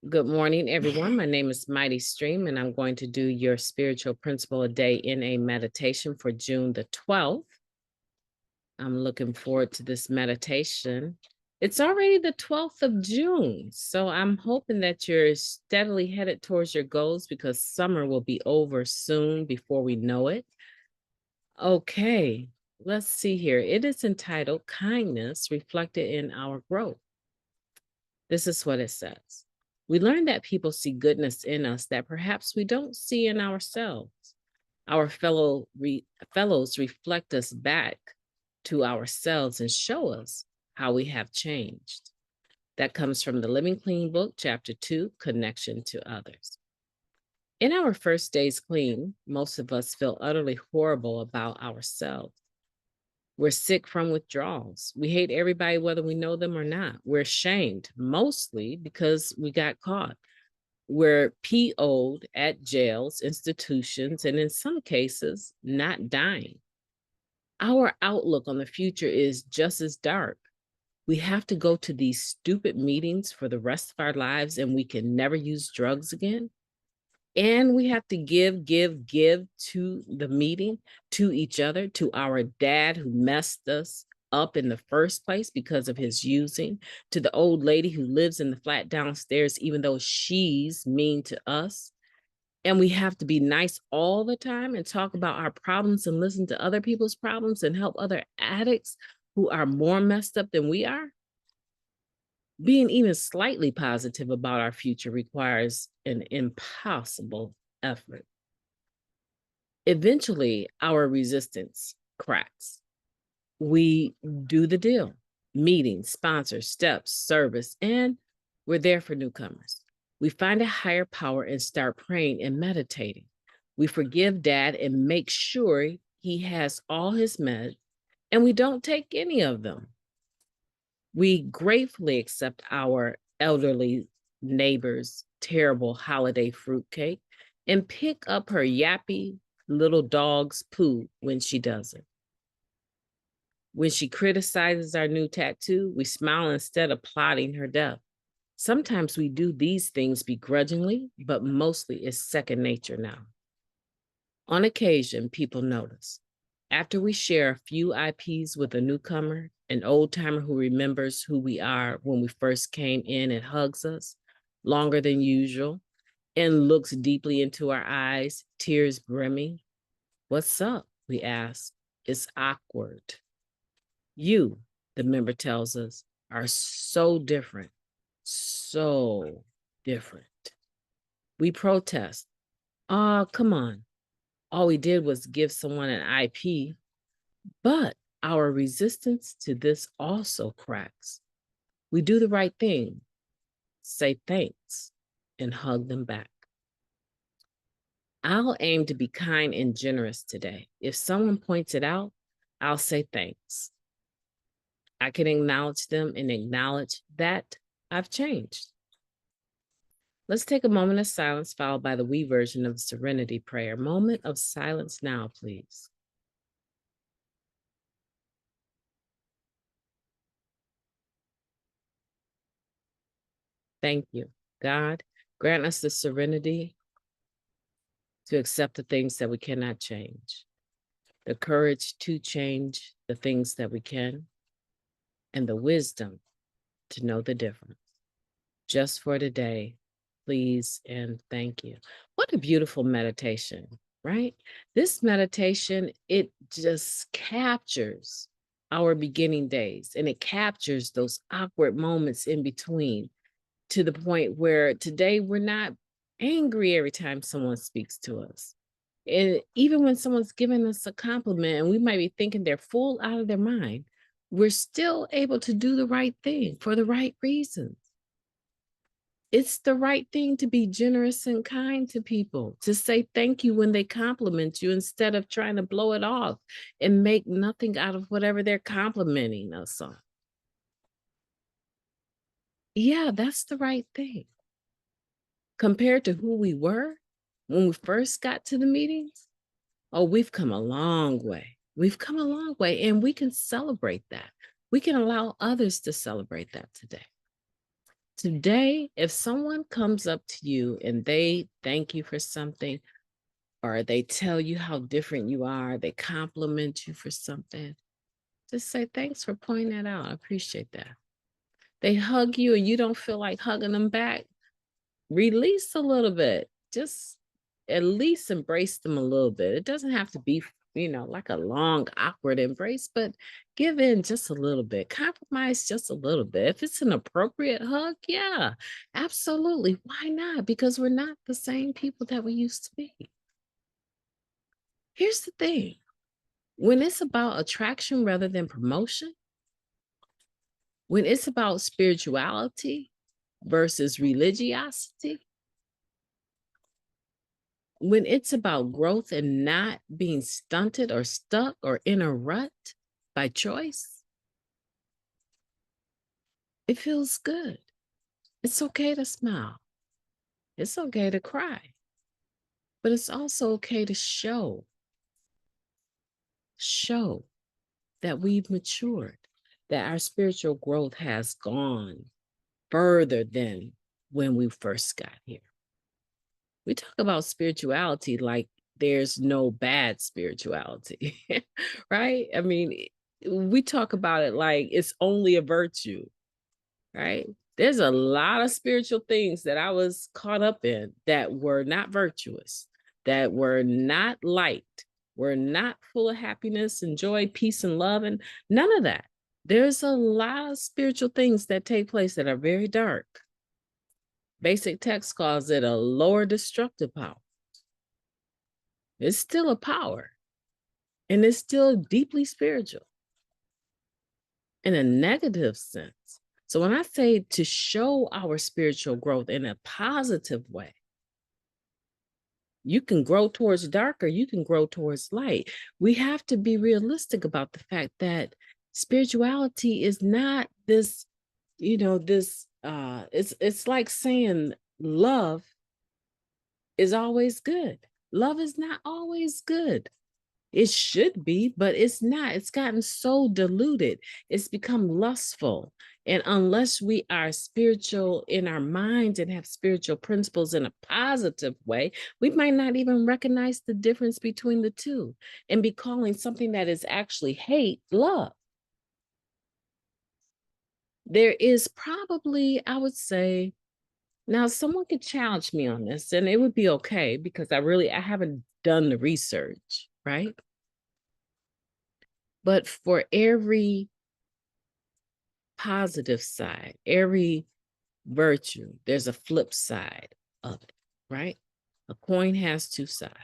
Good morning, everyone. My name is MightyStream, and I'm going to do your spiritual principle a day in a meditation for June the 12th. I'm looking forward to this meditation. It's already the 12th of June, so I'm hoping that you're steadily headed towards your goals because summer will be over soon before we know it. Okay, let's see here. It is entitled Kindness Reflected in Our Growth. This is what it says. We learn that people see goodness in us that perhaps we don't see in ourselves. Our fellows reflect us back to ourselves and show us how we have changed. That comes from the Living Clean book, chapter 2, Connection to Others. In our first days clean, most of us feel utterly horrible about ourselves. We're sick from withdrawals. We hate everybody, whether we know them or not. We're ashamed, mostly because we got caught. We're P.O.'d at jails, institutions, and in some cases, not dying. Our outlook on the future is just as dark. We have to go to these stupid meetings for the rest of our lives and we can never use drugs again. And we have to give to the meeting, to each other, to our dad who messed us up in the first place because of his using, to the old lady who lives in the flat downstairs, even though she's mean to us. And we have to be nice all the time and talk about our problems and listen to other people's problems and help other addicts who are more messed up than we are. Being even slightly positive about our future requires an impossible effort. Eventually, our resistance cracks. We do the deal, meetings, sponsors, steps, service, and we're there for newcomers. We find a higher power and start praying and meditating. We forgive dad and make sure he has all his meds, and we don't take any of them. We gratefully accept our elderly neighbor's terrible holiday fruitcake and pick up her yappy little dog's poo when she does it. When she criticizes our new tattoo, we smile instead of plotting her death. Sometimes we do these things begrudgingly, but mostly it's second nature now. On occasion, people notice. After we share a few IPs with a newcomer, an old timer who remembers who we are when we first came in and hugs us longer than usual and looks deeply into our eyes, tears brimming. What's up? We ask. It's awkward. You, the member tells us, are so different. So different. We protest. Oh, come on. All we did was give someone an IP, but our resistance to this also cracks. We do the right thing, say thanks, and hug them back. I'll aim to be kind and generous today. If someone points it out, I'll say thanks. I can acknowledge them and acknowledge that I've changed. Let's take a moment of silence followed by the we version of the Serenity Prayer. Moment of silence now, please. Thank you. God, grant us the serenity to accept the things that we cannot change, the courage to change the things that we can, and the wisdom to know the difference. Just for today, please and thank you. What a beautiful meditation, right? This meditation, it just captures our beginning days and it captures those awkward moments in between to the point where today we're not angry every time someone speaks to us. And even when someone's giving us a compliment and we might be thinking they're full out of their mind, we're still able to do the right thing for the right reasons. It's the right thing to be generous and kind to people, to say thank you when they compliment you instead of trying to blow it off and make nothing out of whatever they're complimenting us on. Yeah, that's the right thing. Compared to who we were when we first got to the meetings, oh, we've come a long way. We've come a long way, and we can celebrate that. We can allow others to celebrate that today. Today, if someone comes up to you and they thank you for something, or they tell you how different you are, they compliment you for something, just say, thanks for pointing that out. I appreciate that. They hug you and you don't feel like hugging them back, release a little bit. Just at least embrace them a little bit. It doesn't have to be, like a long, awkward embrace, but give in just a little bit. Compromise just a little bit. If it's an appropriate hug, yeah, absolutely. Why not? Because we're not the same people that we used to be. Here's the thing. When it's about attraction rather than promotion, when it's about spirituality versus religiosity, when it's about growth and not being stunted or stuck or in a rut by choice, it feels good. It's okay to smile. It's okay to cry. But it's also okay to show that we've matured, that our spiritual growth has gone further than when we first got here. We talk about spirituality like there's no bad spirituality, right? I mean, we talk about it like it's only a virtue, right? There's a lot of spiritual things that I was caught up in that were not virtuous, that were not light, were not full of happiness and joy, peace and love, and none of that. There's a lot of spiritual things that take place that are very dark. Basic text calls it a lower destructive power. It's still a power, and it's still deeply spiritual in a negative sense. So when I say to show our spiritual growth in a positive way, you can grow towards dark or you can grow towards light. We have to be realistic about the fact that spirituality is not this, it's like saying love is always good. Love is not always good. It should be, but it's not. It's gotten so diluted. It's become lustful. And unless we are spiritual in our minds and have spiritual principles in a positive way, we might not even recognize the difference between the two and be calling something that is actually hate love. There is probably, I would say, now someone could challenge me on this and it would be okay because I haven't done the research, right? But for every positive side, every virtue, there's a flip side of it, right? A coin has two sides.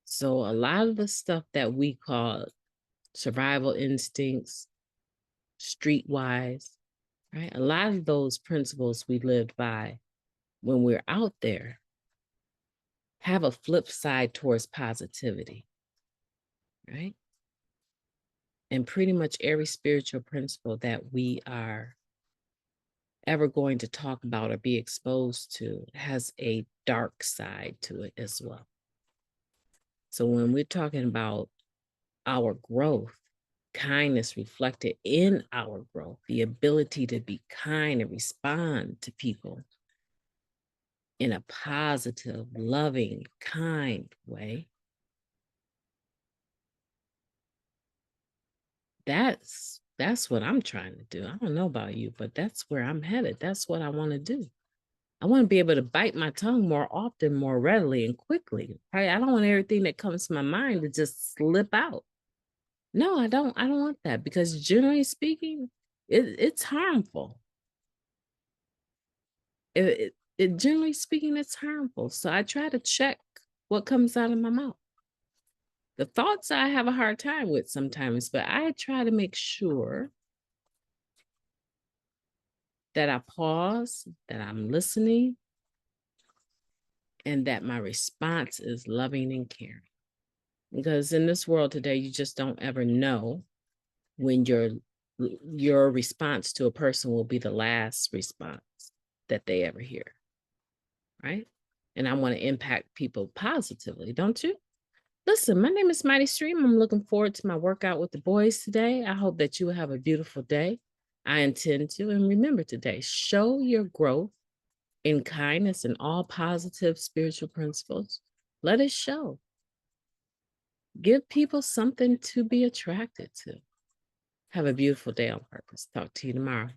So a lot of the stuff that we call survival instincts, streetwise, right? A lot of those principles we lived by when we're out there have a flip side towards positivity, right? And pretty much every spiritual principle that we are ever going to talk about or be exposed to has a dark side to it as well. So when we're talking about our growth, kindness reflected in our growth, the ability to be kind and respond to people in a positive, loving, kind way, that's what I'm trying to do. I don't know about you, but that's where I'm headed. That's what I want to do. I want to be able to bite my tongue more often, more readily and quickly. Right? I don't want everything that comes to my mind to just slip out. No, I don't want that because generally speaking, it's harmful. Generally speaking, it's harmful. So I try to check what comes out of my mouth. The thoughts I have a hard time with sometimes, but I try to make sure that I pause, that I'm listening, and that my response is loving and caring. Because in this world today, you just don't ever know when your response to a person will be the last response that they ever hear, right? And I want to impact people positively, don't you? Listen, my name is MightyStream. I'm looking forward to my workout with the boys today. I hope that you will have a beautiful day. I intend to, and remember today, show your growth in kindness and all positive spiritual principles. Let it show. Give people something to be attracted to. Have a beautiful day on purpose. Talk to you tomorrow.